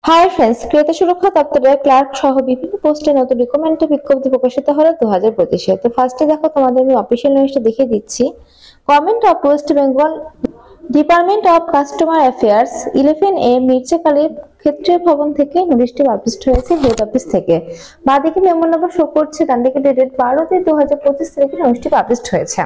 Hi friends, ক্রেতা সুরক্ষা দপ্তরের ক্লার্ক সহ বিভিন্ন পোস্টে নতুন রিক্রুটমেন্টের বিজ্ঞপ্তি প্রকাশিত হলো 2025-এ। তো ফার্স্টে দেখো তোমাদের আমি অফিসিয়াল নিউজটা দেখিয়ে দিচ্ছি। Government of West Bengal department of customer affairs 11A মির্জাকালীর ক্ষেত্রীয় ভবন থেকে নোটিশটি পাবলিশড হয়েছে হেড অফিস থেকে। বাঁদিকে মেমো নম্বর শো করছে, ডান দিকে ডেটেড 12/2/2025 তারিখে নোটিশটি পাবলিশড হয়েছে।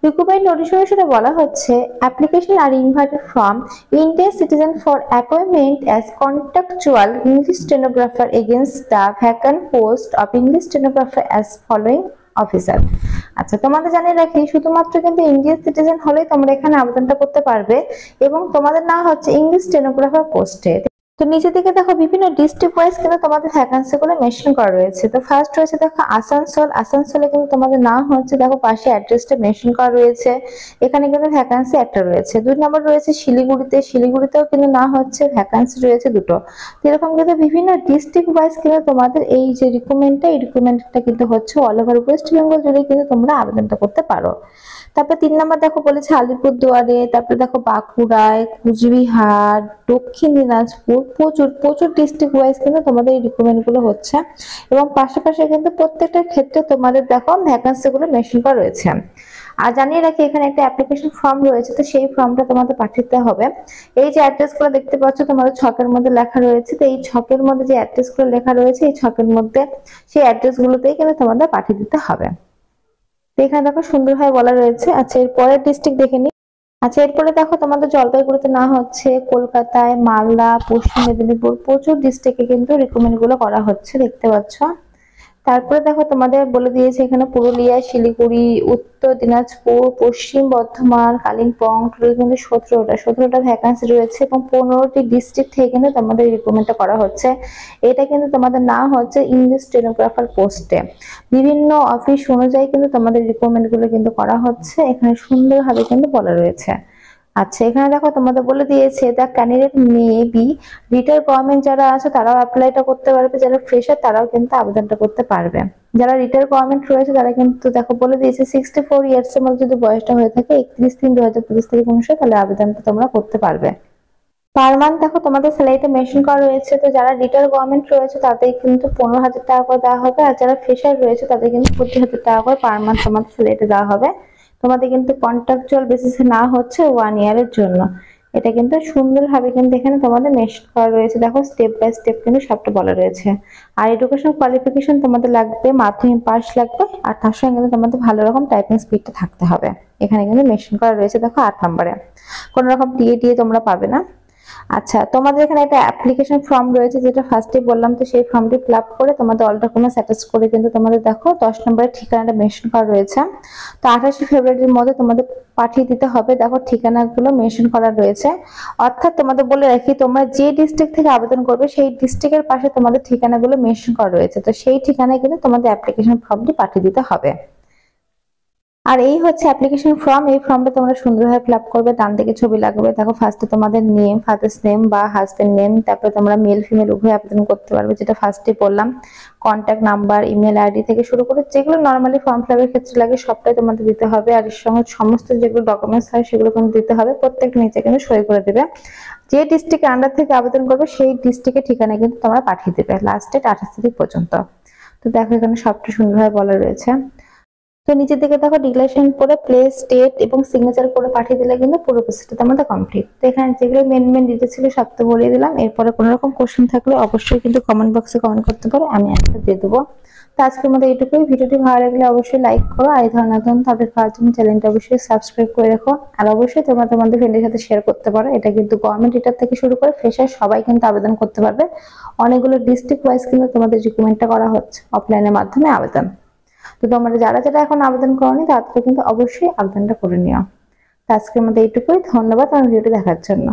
রিক্রুটমেন্ট নোটিফিকেশনে বলা হচ্ছে application are invited from Indian citizen for appointment as contractual English stenographer against the vacant post of English stenographer as following officer. আচ্ছা, তোমাদের জানিয়ে রাখি শুধুমাত্র কিন্তু ইন্ডিয়ান সিটিজেন হলেই তোমরা এখানে আবেদনটা করতে পারবে এবং তোমাদের না হচ্ছে ইংলিশ স্টেনোগ্রাফার পোস্টে। তো নিচে দিকে দেখো বিভিন্ন ডিস্ট্রিক্ট ওয়াইজ কিন্তু তোমাদের ভ্যাকান্সি গুলো মেনশন করা রয়েছে। তো ফার্স্ট রয়েছে দেখো আসানসোলে কিন্তু তোমাদের নাম হচ্ছে দেখো পাশে অ্যাড্রেসটা মেনশন করা রয়েছে, এখানে কিন্তু ভ্যাকান্সি একটা রয়েছে। 2 নম্বর রয়েছে শিলিগুড়িতেও কিন্তু না হচ্ছে ভ্যাকান্সি রয়েছে দুটো। তো এরকম কিন্তু বিভিন্ন ডিস্ট্রিক্ট ওয়াইজ কিন্তু তোমাদের এই যে রিক্রুটমেন্টটা কিন্তু হচ্ছে অল ওভার ওয়েস্ট বেঙ্গল জুড়ে কিন্তু তোমরা আবেদনটা করতে পারো। তারপর 3 নম্বর দেখো বলেছে আলিপুরদুয়ারে, তারপরে দেখো বাঁকুড়ায়, কুচবিহার, দক্ষিণ দিনাজপুর, প্রচুর প্রচুর ডিস্ট্রিক্ট ওয়াইজ কিন্তু তোমাদের এই রিক্রুটমেন্ট গুলো হচ্ছে এবং পাশাপাশি কিন্তু প্রত্যেকটা ক্ষেত্রে তোমাদের দেখো ভ্যাকান্সি গুলো মেনশন করা রয়েছে। আর জানিয়ে রাখি এখানে একটা অ্যাপ্লিকেশন ফর্ম রয়েছে, তো সেই ফর্মটা তোমাদের পাঠাতে হবে। এই যে অ্যাড্রেস গুলো দেখতে পাচ্ছ তোমাদের ছকের মধ্যে লেখা রয়েছে, তো এই ছকের মধ্যে যে অ্যাড্রেস গুলো লেখা রয়েছে এই ছকের মধ্যে সেই অ্যাড্রেস গুলোতেই কিন্তু তোমাদের পাঠিয়ে দিতে হবে। এখানে দেখো সুন্দরভাবে বলা রয়েছে। আচ্ছা, এর পরের ডিস্ট্রিক্ট দেখে নিই। আচ্ছা, এরপরে দেখো তোমাদের জলপাইগুড়িতে না হচ্ছে, কলকাতায়, মালদা, পশ্চিম মেদিনীপুর প্রচুর ডিস্ট্রিক্টে কিন্তু রিক্রুটমেন্ট গুলো করা হচ্ছে, দেখতে পাচ্ছ। তারপরে দেখো তোমাদের বলে দিয়েছে এখানে পুরুলিয়া, শিলিগুড়ি, উত্তর দিনাজপুর, পশ্চিম বর্ধমান, কালিম্পং, টোটাল কিন্তু 17টা ভ্যাকান্সি রয়েছে এবং 15টি ডিস্ট্রিক্ট থেকে কিন্তু তোমাদের রিক্রুটমেন্টটা করা হচ্ছে। এটা কিন্তু তোমাদের না হচ্ছে ইংলিশ স্টেনোগ্রাফার পোস্টে। বিভিন্ন অফিস অনুযায়ী কিন্তু তোমাদের রিক্রুটমেন্ট গুলো কিন্তু করা হচ্ছে, এখানে সুন্দরভাবে কিন্তু বলা রয়েছে। আচ্ছা, এখানে দেখো তোমাদের বলে দিয়েছে the candidate may be retired government যারা আছে তারাও অ্যাপ্লাইটা করতে পারবে, যারা ফ্রেশার তারাও কিন্তু আবেদনটা করতে পারবে। যারা রিটায়ার্ড গভর্নমেন্ট রয়েছে তারা কিন্তু দেখো বলে দিয়েছে 64 ইয়ার্স এর মধ্যে যদি বয়সটা হয়ে থাকে 31/3/2025 তারিখ অনুসারে তাহলে আবেদনটা তোমরা করতে পারবে। পার মান্থ দেখো তোমাদের স্যালারিটা মেনশন করা রয়েছে, তো যারা রিটায়ার্ড গভর্নমেন্ট রয়েছে তাদের কিন্তু 15,000 টাকা করে দেওয়া হবে, আর যারা ফ্রেশার রয়েছে তাদের কিন্তু 25,000 টাকা করে পার মান্থ তোমাদের স্যালারিটা দেওয়া হবে। তোমাদের কিন্তু কন্ট্রাকচুয়াল বেসিসে না হচ্ছে 1 ইয়ারের জন্য। এটা কিন্তু সুন্দরভাবে কিন্তু এখানে তোমাদের মেনশন করা রয়েছে, দেখো স্টেপ বাই স্টেপ কিন্তু সবটা বলা রয়েছে। আর এডুকেশন কোয়ালিফিকেশন তোমাদের লাগবে, মাধ্যমিক পাস লাগবে, আর তার সঙ্গে কিন্তু তোমাদের ভালো রকম টাইপিং স্পিডটা থাকতে হবে। এখানে কিন্তু মেনশন করা রয়েছে দেখো 8 নম্বরে। কোনো রকম টিএ তোমরা পাবে না। আচ্ছা, তোমাদের এখানে একটা অ্যাপ্লিকেশন ফর্ম রয়েছে যেটা ফার্স্টে বললাম, তো সেই ফর্মটি ফিল আপ করে তোমাদের অল ডকুমেন্টস অ্যাটাচ করে কিন্তু তোমাদের দেখো 10 নম্বরের ঠিকানাটা মেনশন করা রয়েছে। তো 28 ফেব্রুয়ারির মধ্যে তোমাদের পাঠিয়ে দিতে হবে, দেখো ঠিকানাগুলো মেনশন করা রয়েছে। অর্থাৎ তোমাদের বলে রাখি তোমরা যে ডিস্ট্রিক্ট থেকে আবেদন করবে সেই ডিস্ট্রিক্টের পাশে তোমাদের ঠিকানাগুলো মেনশন করা রয়েছে, তো সেই ঠিকানায় কিন্তু তোমাদের অ্যাপ্লিকেশন ফর্মটি পাঠিয়ে দিতে হবে। আর এই হচ্ছে অ্যাপ্লিকেশন ফর্ম, এই ফর্মটা তোমরা সুন্দরভাবে ফিল আপ করবে, ডান দিকে ছবি লাগবে, দেখো ফার্স্টে তোমাদের নেম, ফাদার্স নেম বা হাজবেন্ড নেম, তারপরে তোমরা মেল ফিমেল উভয় আবেদন করতে পারবে, যেটা ফার্স্টে বললাম। কন্ট্যাক্ট নাম্বার, ইমেল আইডি থেকে শুরু করে যেগুলো নর্মালি ফর্ম ফিল আপের ক্ষেত্রে লাগে সবটাই তোমাদের দিতে হবে, আর এর সঙ্গে সমস্ত যেগুলো ডকুমেন্টস হয় সেগুলো কিন্তু দিতে হবে, প্রত্যেকটা নিচে কিন্তু সই করে দেবে। যে ডিস্ট্রিক্টের আন্ডার থেকে আবেদন করবে সেই ডিস্ট্রিক্টের ঠিকানা কিন্তু তোমরা পাঠিয়ে দেবে লাস্ট ডেট 28 তারিখ পর্যন্ত। তো দেখো এখানে সবটা সুন্দরভাবে বলা রয়েছে। তো নিচের দিকে দেখো ডিক্লারেশন করে প্লেস, ডেট এবং সিগনেচার করে পাঠিয়ে দিলে কিন্তু পুরো প্রসেসটা আমাদের কমপ্লিট। তো এখানে যেগুলো মেন ডিটেইলস ছিল সব তো বলে দিলাম। এরপরে কোনো রকম কোশ্চেন থাকলে অবশ্যই কিন্তু কমেন্ট বক্সে কমেন্ট করতে পারো, আমি অ্যান্সার দিয়ে দেবো। তো আজকের মধ্যে এইটুকুই। ভিডিওটি ভালো লাগলে অবশ্যই লাইক করো, আর এই ধরনের নতুন আপডেট পাওয়ার জন্য চ্যানেলটা অবশ্যই সাবস্ক্রাইব করে রাখো, আর অবশ্যই তোমরা তোমাদের ফ্রেন্ডের সাথে শেয়ার করতে পারো। এটা কিন্তু গভর্নমেন্ট রিটার থেকে শুরু করে ফ্রেশার সবাই কিন্তু আবেদন করতে পারবে। অনেকগুলো ডিস্ট্রিক্ট ওয়াইজ কিন্তু তোমাদের রিক্রুটমেন্টটা করা হচ্ছে অফলাইনের মাধ্যমে আবেদন। তো তোমরা যারা যারা এখন আবেদন করোনি তারা কিন্তু অবশ্যই আবেদনটা করে নিও। তো আজকের মধ্যে এইটুকুই। ধন্যবাদ আমার ভিডিওটি দেখার জন্য।